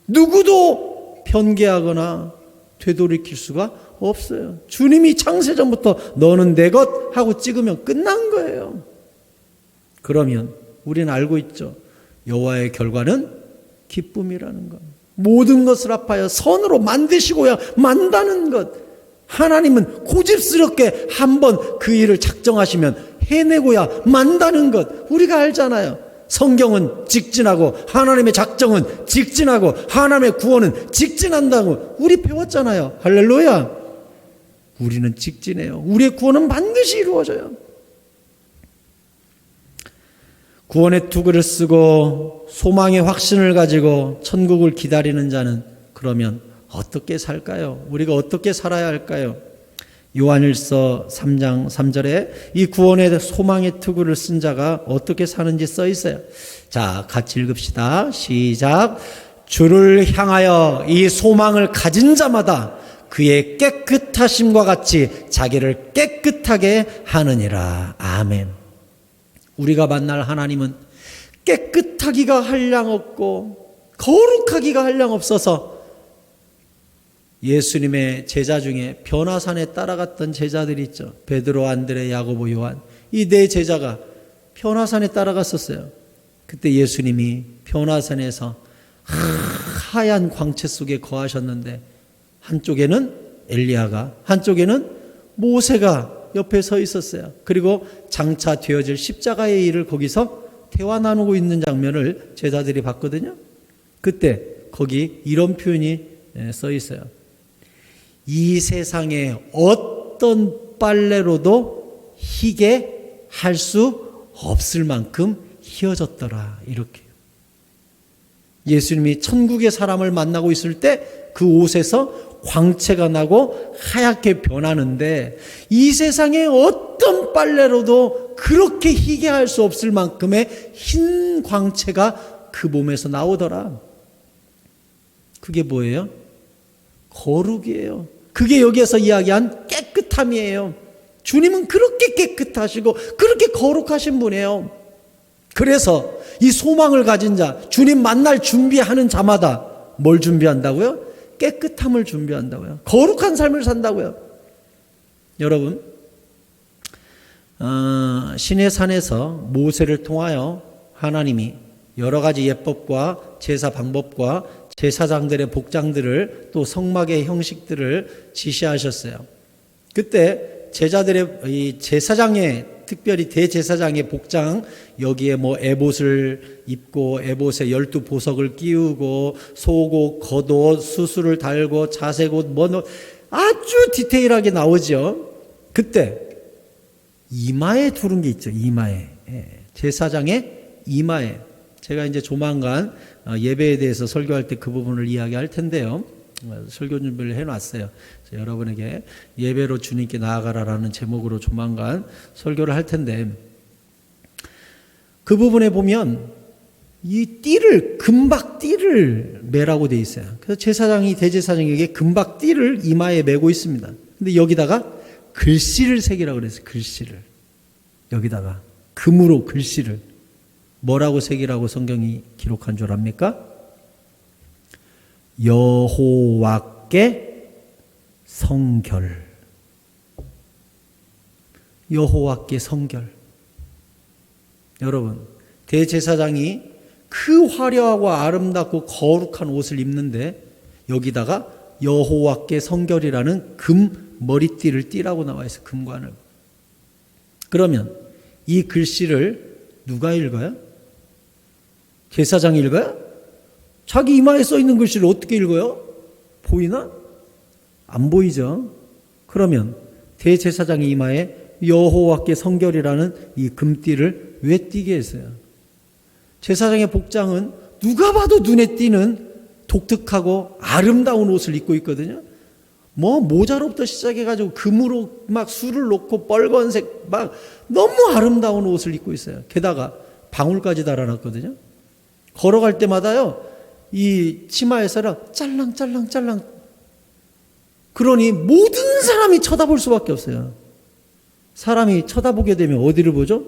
누구도 변개하거나 되돌이킬 수가 없어요. 주님이 창세전부터 너는 내 것 하고 찍으면 끝난 거예요. 그러면 우리는 알고 있죠. 여호와의 결과는 기쁨이라는 것. 모든 것을 합하여 선으로 만드시고야 만다는 것. 하나님은 고집스럽게 한번 그 일을 작정하시면 해내고야 만다는 것. 우리가 알잖아요. 성경은 직진하고 하나님의 작정은 직진하고 하나님의 구원은 직진한다고 우리 배웠잖아요. 할렐루야. 우리는 직진해요. 우리의 구원은 반드시 이루어져요. 구원의 투구를 쓰고 소망의 확신을 가지고 천국을 기다리는 자는 그러면 어떻게 살까요? 우리가 어떻게 살아야 할까요? 요한일서 3장 3절에 이 구원의 소망의 투구를 쓴 자가 어떻게 사는지 써 있어요. 자, 같이 읽읍시다. 시작. 주를 향하여 이 소망을 가진 자마다 그의 깨끗하심과 같이 자기를 깨끗하게 하느니라. 아멘. 우리가 만날 하나님은 깨끗하기가 한량없고 거룩하기가 한량없어서 예수님의 제자 중에 변화산에 따라갔던 제자들이 있죠. 베드로, 안드레, 야고보, 요한. 이 네 제자가 변화산에 따라갔었어요. 그때 예수님이 변화산에서 하얀 광채 속에 거하셨는데 한쪽에는 엘리야가, 한쪽에는 모세가 옆에 서 있었어요. 그리고 장차 되어질 십자가의 일을 거기서 대화 나누고 있는 장면을 제자들이 봤거든요. 그때 거기 이런 표현이 써 있어요. 이 세상에 어떤 빨래로도 희게 할 수 없을 만큼 희어졌더라. 이렇게. 예수님이 천국의 사람을 만나고 있을 때 그 옷에서 광채가 나고 하얗게 변하는데 이 세상에 어떤 빨래로도 그렇게 희게 할 수 없을 만큼의 흰 광채가 그 몸에서 나오더라. 그게 뭐예요? 거룩이에요. 그게 여기에서 이야기한 깨끗함이에요. 주님은 그렇게 깨끗하시고 그렇게 거룩하신 분이에요. 그래서 이 소망을 가진 자, 주님 만날 준비하는 자마다 뭘 준비한다고요? 깨끗함을 준비한다고요. 거룩한 삶을 산다고요. 여러분, 신의 산에서 모세를 통하여 하나님이 여러 가지 예법과 제사 방법과 제사장들의 복장들을 또 성막의 형식들을 지시하셨어요. 그때 제자들의 이 제사장의 특별히 대제사장의 복장, 여기에 뭐 에봇을 입고 에봇에 12보석을 끼우고 속옷, 겉옷, 수수를 달고 자색옷, 아주 디테일하게 나오죠. 그때 이마에 두른 게 있죠. 이마에. 제사장의 이마에. 제가 이제 조만간 예배에 대해서 설교할 때 그 부분을 이야기할 텐데요. 설교 준비를 해놨어요. 여러분에게 예배로 주님께 나아가라라는 제목으로 조만간 설교를 할 텐데 그 부분에 보면 이 띠를 금박띠를 매라고 돼 있어요. 그래서 제사장이 대제사장에게 금박띠를 이마에 매고 있습니다. 근데 여기다가 글씨를 새기라고 그랬어요. 글씨를 여기다가 금으로 글씨를 뭐라고 새기라고 성경이 기록한 줄 압니까? 여호와께 성결. 여호와께 성결. 여러분, 대제사장이 그 화려하고 아름답고 거룩한 옷을 입는데 여기다가 여호와께 성결이라는 금 머리띠를 띠라고 나와 있어요. 금관을. 그러면 이 글씨를 누가 읽어요? 제사장이 읽어요? 자기 이마에 써 있는 글씨를 어떻게 읽어요? 보이나? 안 보이죠. 그러면 대제사장의 이마에 여호와께 성결이라는 이 금띠를 왜 띠게 했어요? 제사장의 복장은 누가 봐도 눈에 띄는 독특하고 아름다운 옷을 입고 있거든요. 뭐 모자로부터 시작해가지고 금으로 막 술을 놓고 빨간색 막 너무 아름다운 옷을 입고 있어요. 게다가 방울까지 달아놨거든요. 걸어갈 때마다요 이 치마에서는 짤랑짤랑짤랑. 그러니 모든 사람이 쳐다볼 수밖에 없어요. 사람이 쳐다보게 되면 어디를 보죠?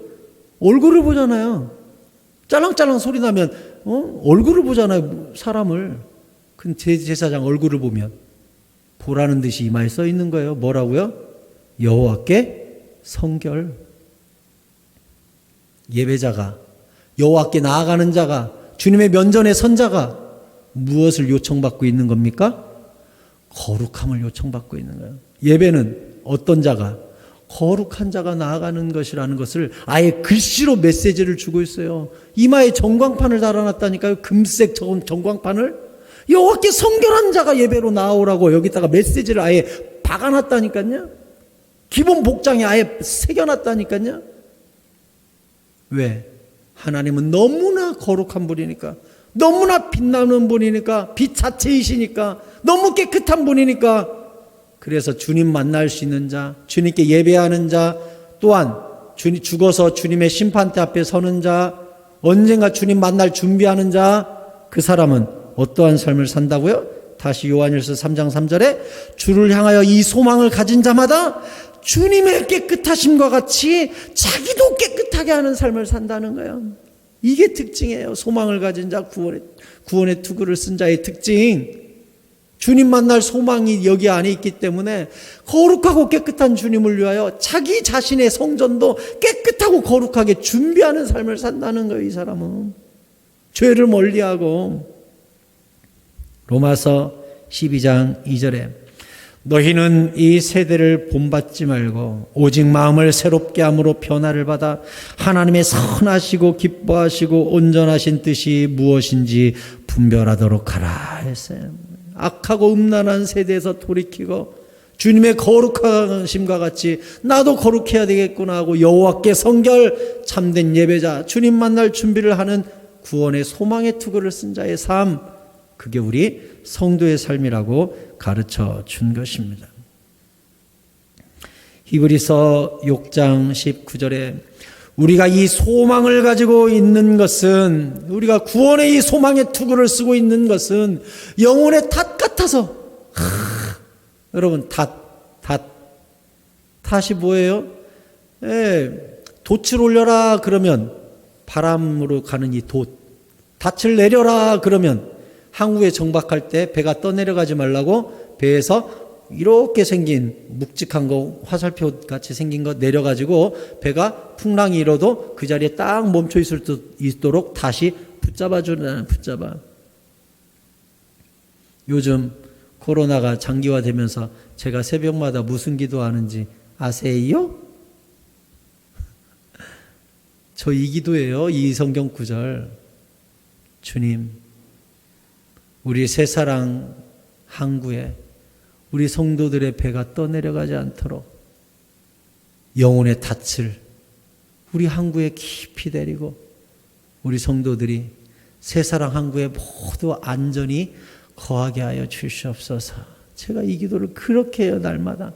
얼굴을 보잖아요. 짤랑짤랑 소리 나면 얼굴을 보잖아요. 사람을. 그 제사장 얼굴을 보면 보라는 듯이 이마에 써 있는 거예요. 뭐라고요? 여호와께 성결. 예배자가, 여호와께 나아가는 자가, 주님의 면전에 선 자가 무엇을 요청받고 있는 겁니까? 거룩함을 요청받고 있는 거예요. 예배는 어떤 자가? 거룩한 자가 나아가는 것이라는 것을 아예 글씨로 메시지를 주고 있어요. 이마에 전광판을 달아놨다니까요. 금색 전광판을. 여호와께 성결한 자가 예배로 나오라고 여기다가 메시지를 아예 박아놨다니까요. 기본 복장에 아예 새겨놨다니까요. 왜? 하나님은 너무나 거룩한 분이니까, 너무나 빛나는 분이니까, 빛 자체이시니까, 너무 깨끗한 분이니까. 그래서 주님 만날 수 있는 자, 주님께 예배하는 자, 또한 죽어서 주님의 심판대 앞에 서는 자, 언젠가 주님 만날 준비하는 자, 그 사람은 어떠한 삶을 산다고요? 다시 요한일서 3장 3절에 주를 향하여 이 소망을 가진 자마다 주님의 깨끗하심과 같이 자기도 깨끗하게 하는 삶을 산다는 거예요. 이게 특징이에요. 소망을 가진 자, 구원의 투구를 쓴 자의 특징. 주님 만날 소망이 여기 안에 있기 때문에 거룩하고 깨끗한 주님을 위하여 자기 자신의 성전도 깨끗하고 거룩하게 준비하는 삶을 산다는 거예요. 이 사람은 죄를 멀리하고. 로마서 12장 2절에 너희는 이 세대를 본받지 말고 오직 마음을 새롭게 함으로 변화를 받아 하나님의 선하시고 기뻐하시고 온전하신 뜻이 무엇인지 분별하도록 하라 했어요. 악하고 음란한 세대에서 돌이키고 주님의 거룩하심과 같이 나도 거룩해야 되겠구나 하고 여호와께 성결 참된 예배자, 주님 만날 준비를 하는 구원의 소망의 투구를 쓴 자의 삶, 그게 우리 성도의 삶이라고 가르쳐 준 것입니다. 히브리서 6장 19절에 우리가 이 소망을 가지고 있는 것은, 우리가 구원의 이 소망의 투구를 쓰고 있는 것은 영혼의 닷 같아서, 여러분 닷이 뭐예요? 돛을 올려라 그러면 바람으로 가는 이 돛, 닻을 내려라 그러면 항구에 정박할 때 배가 떠내려가지 말라고 배에서 이렇게 생긴 묵직한 거, 화살표 같이 생긴 거 내려가지고 배가 풍랑이 일어도 그 자리에 딱 멈춰 있을 수 있도록 다시 붙잡아주는, 붙잡아. 요즘 코로나가 장기화되면서 제가 새벽마다 무슨 기도하는지 아세요? 저 이 기도예요. 이 성경 구절. 주님, 우리 새사랑 항구에 우리 성도들의 배가 떠내려가지 않도록 영혼의 닻을 우리 항구에 깊이 내리고 우리 성도들이 새사랑 항구에 모두 안전히 거하게 하여 주시옵소서. 제가 이 기도를 그렇게 해요. 날마다.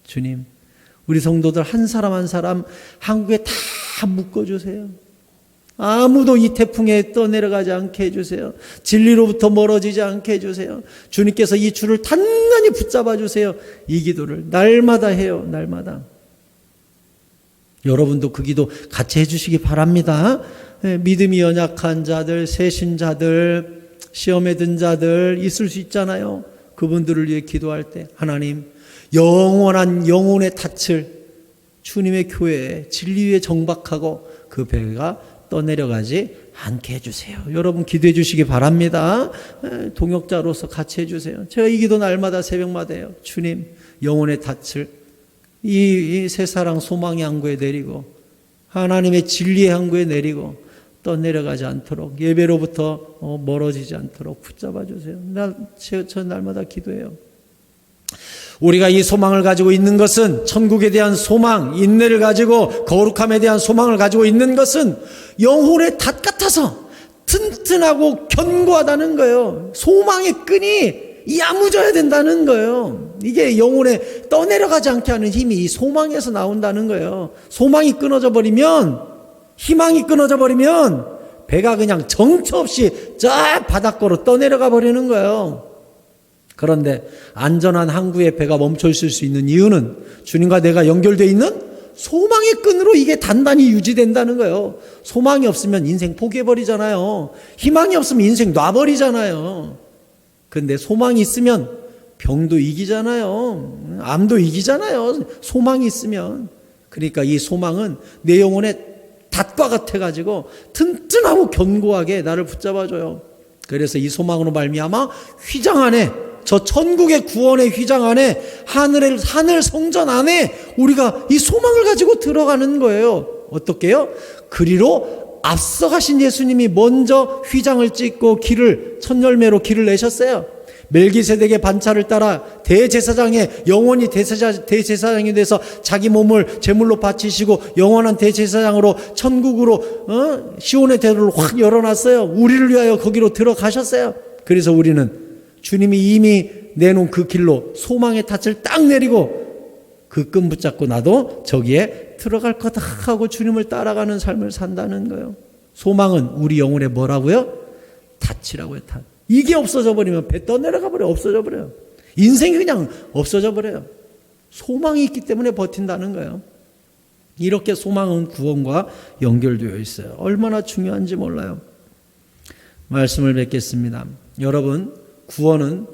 주님, 우리 성도들 한 사람 한 사람 항구에 다 묶어주세요. 아무도 이 태풍에 떠내려가지 않게 해주세요. 진리로부터 멀어지지 않게 해주세요. 주님께서 이 줄을 단단히 붙잡아 주세요. 이 기도를 날마다 해요. 날마다. 여러분도 그 기도 같이 해주시기 바랍니다. 믿음이 연약한 자들, 새신자들, 시험에 든 자들 있을 수 있잖아요. 그분들을 위해 기도할 때 하나님, 영원한 영혼의 닻을 주님의 교회에 진리 위에 정박하고 그 배가 떠내려가지 않게 해주세요. 여러분 기도해 주시기 바랍니다. 동역자로서 같이 해주세요. 제가 이 기도 날마다 새벽마다 해요. 주님, 영혼의 닻을 이 새사랑 소망의 항구에 내리고 하나님의 진리의 항구에 내리고 떠내려가지 않도록, 예배로부터 멀어지지 않도록 붙잡아 주세요. 저 날마다 기도해요. 우리가 이 소망을 가지고 있는 것은, 천국에 대한 소망, 인내를 가지고 거룩함에 대한 소망을 가지고 있는 것은 영혼의 닷 같아서 튼튼하고 견고하다는 거예요. 소망의 끈이 야무져야 된다는 거예요. 이게 영혼에 떠내려가지 않게 하는 힘이 이 소망에서 나온다는 거예요. 소망이 끊어져 버리면, 희망이 끊어져 버리면 배가 그냥 정처 없이 쫙 바닷가로 떠내려가 버리는 거예요. 그런데 안전한 항구에 배가 멈춰 있을 수 있는 이유는 주님과 내가 연결되어 있는 소망의 끈으로 이게 단단히 유지된다는 거예요. 소망이 없으면 인생 포기해버리잖아요. 희망이 없으면 인생 놔버리잖아요. 그런데 소망이 있으면 병도 이기잖아요. 암도 이기잖아요. 소망이 있으면. 그러니까 이 소망은 내 영혼의 닷과 같아가지고 튼튼하고 견고하게 나를 붙잡아줘요. 그래서 이 소망으로 말미암아 휘장 안에, 저 천국의 구원의 휘장 안에, 하늘 성전 안에 우리가 이 소망을 가지고 들어가는 거예요. 어떻게요? 그리로 앞서가신 예수님이 먼저 휘장을 찢고 첫 열매로 길을 내셨어요. 멜기세덱의 반차를 따라 대제사장의 영원히 대제사장이 돼서 자기 몸을 제물로 바치시고 영원한 대제사장으로 천국으로 시온의 대로를 확 열어놨어요. 우리를 위하여 거기로 들어가셨어요. 그래서 우리는 주님이 이미 내놓은 그 길로 소망의 닻을 딱 내리고 그 끈 붙잡고 나도 저기에 들어갈 거다 하고 주님을 따라가는 삶을 산다는 거예요. 소망은 우리 영혼의 뭐라고요? 닻이라고요. 닻. 이게 없어져 버리면 배 떠내려가 버려요. 없어져 버려요. 인생이 그냥 없어져 버려요. 소망이 있기 때문에 버틴다는 거예요. 이렇게 소망은 구원과 연결되어 있어요. 얼마나 중요한지 몰라요. 말씀을 뵙겠습니다. 여러분, 구원은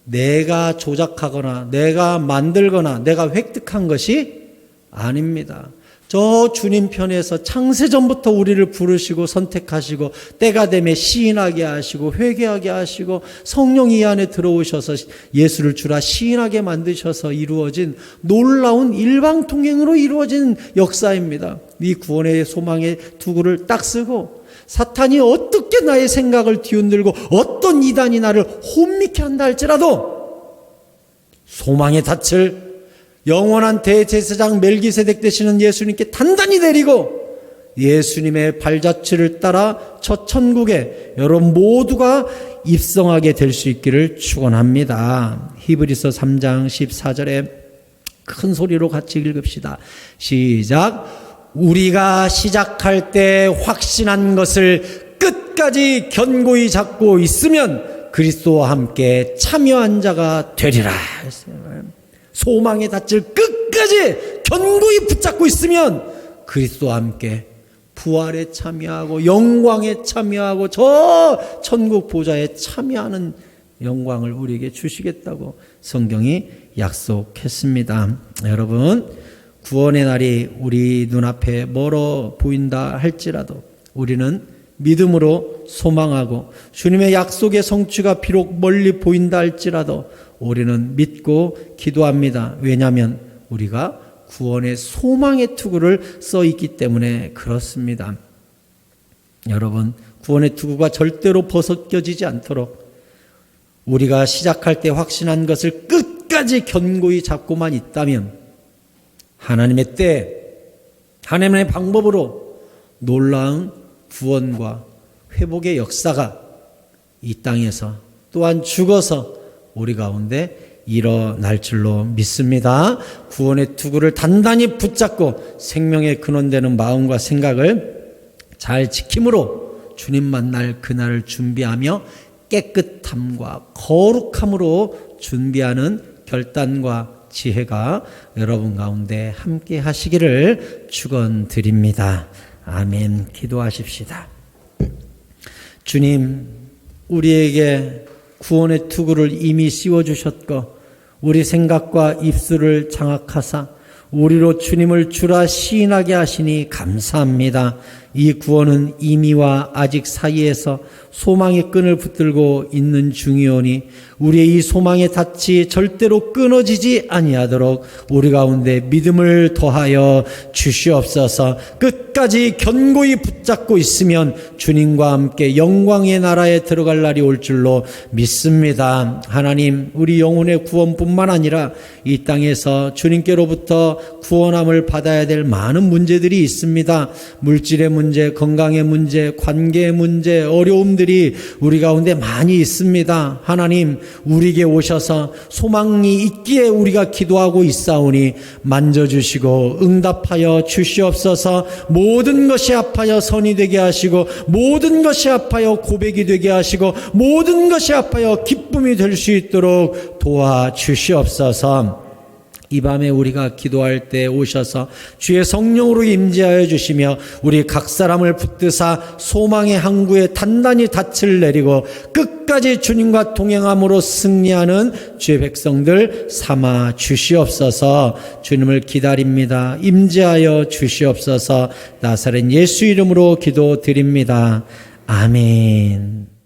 내가 조작하거나 내가 만들거나 내가 획득한 것이 아닙니다. 저 주님 편에서 창세전부터 우리를 부르시고 선택하시고 때가 되면 시인하게 하시고 회개하게 하시고 성령이 이 안에 들어오셔서 예수를 주라 시인하게 만드셔서 이루어진 놀라운 일방통행으로 이루어진 역사입니다. 이 구원의 소망의 투구를 딱 쓰고 사탄이 어떻게 나의 생각을 뒤흔들고 어떤 이단이 나를 혼미케 한다 할지라도 소망의 닻을 영원한 대제사장 멜기세덱 되시는 예수님께 단단히 내리고 예수님의 발자취를 따라 첫 천국에 여러분 모두가 입성하게 될 수 있기를 축원합니다. 히브리서 3장 14절에 큰 소리로 같이 읽읍시다. 시작. 우리가 시작할 때 확신한 것을 끝까지 견고히 잡고 있으면 그리스도와 함께 참여한 자가 되리라 했어요. 소망의 닻을 끝까지 견고히 붙잡고 있으면 그리스도와 함께 부활에 참여하고 영광에 참여하고 저 천국 보좌에 참여하는 영광을 우리에게 주시겠다고 성경이 약속했습니다. 여러분, 구원의 날이 우리 눈앞에 멀어 보인다 할지라도 우리는 믿음으로 소망하고 주님의 약속의 성취가 비록 멀리 보인다 할지라도 우리는 믿고 기도합니다. 왜냐하면 우리가 구원의 소망의 투구를 써 있기 때문에 그렇습니다. 여러분, 구원의 투구가 절대로 벗어지지 않도록 우리가 시작할 때 확신한 것을 끝까지 견고히 잡고만 있다면 하나님의 때, 하나님의 방법으로 놀라운 구원과 회복의 역사가 이 땅에서 또한 죽어서 우리 가운데 일어날 줄로 믿습니다. 구원의 투구를 단단히 붙잡고 생명의 근원되는 마음과 생각을 잘 지킴으로 주님 만날 그날을 준비하며 깨끗함과 거룩함으로 준비하는 결단과 지혜가 여러분 가운데 함께 하시기를 축원드립니다. 아멘. 기도하십시다. 주님, 우리에게 구원의 투구를 이미 씌워주셨고 우리 생각과 입술을 장악하사 우리로 주님을 주라 시인하게 하시니 감사합니다. 이 구원은 이미와 아직 사이에서 소망의 끈을 붙들고 있는 중이오니 우리의 이 소망의 닻이 절대로 끊어지지 아니하도록 우리 가운데 믿음을 더하여 주시옵소서. 끝까지 견고히 붙잡고 있으면 주님과 함께 영광의 나라에 들어갈 날이 올 줄로 믿습니다. 하나님, 우리 영혼의 구원뿐만 아니라 이 땅에서 주님께로부터 구원함을 받아야 될 많은 문제들이 있습니다. 물질의 문제, 건강의 문제, 관계의 문제, 어려움들이 우리 가운데 많이 있습니다. 하나님, 우리에게 오셔서 소망이 있기에 우리가 기도하고 있사오니 만져주시고 응답하여 주시옵소서. 모든 것이 합하여 선이 되게 하시고 모든 것이 합하여 고백이 되게 하시고 모든 것이 합하여 기쁨이 될 수 있도록 도와주시옵소서. 이 밤에 우리가 기도할 때 오셔서 주의 성령으로 임재하여 주시며 우리 각 사람을 붙드사 소망의 항구에 단단히 닻을 내리고 끝까지 주님과 동행함으로 승리하는 주의 백성들 삼아 주시옵소서. 주님을 기다립니다. 임재하여 주시옵소서. 나사렛 예수 이름으로 기도드립니다. 아멘.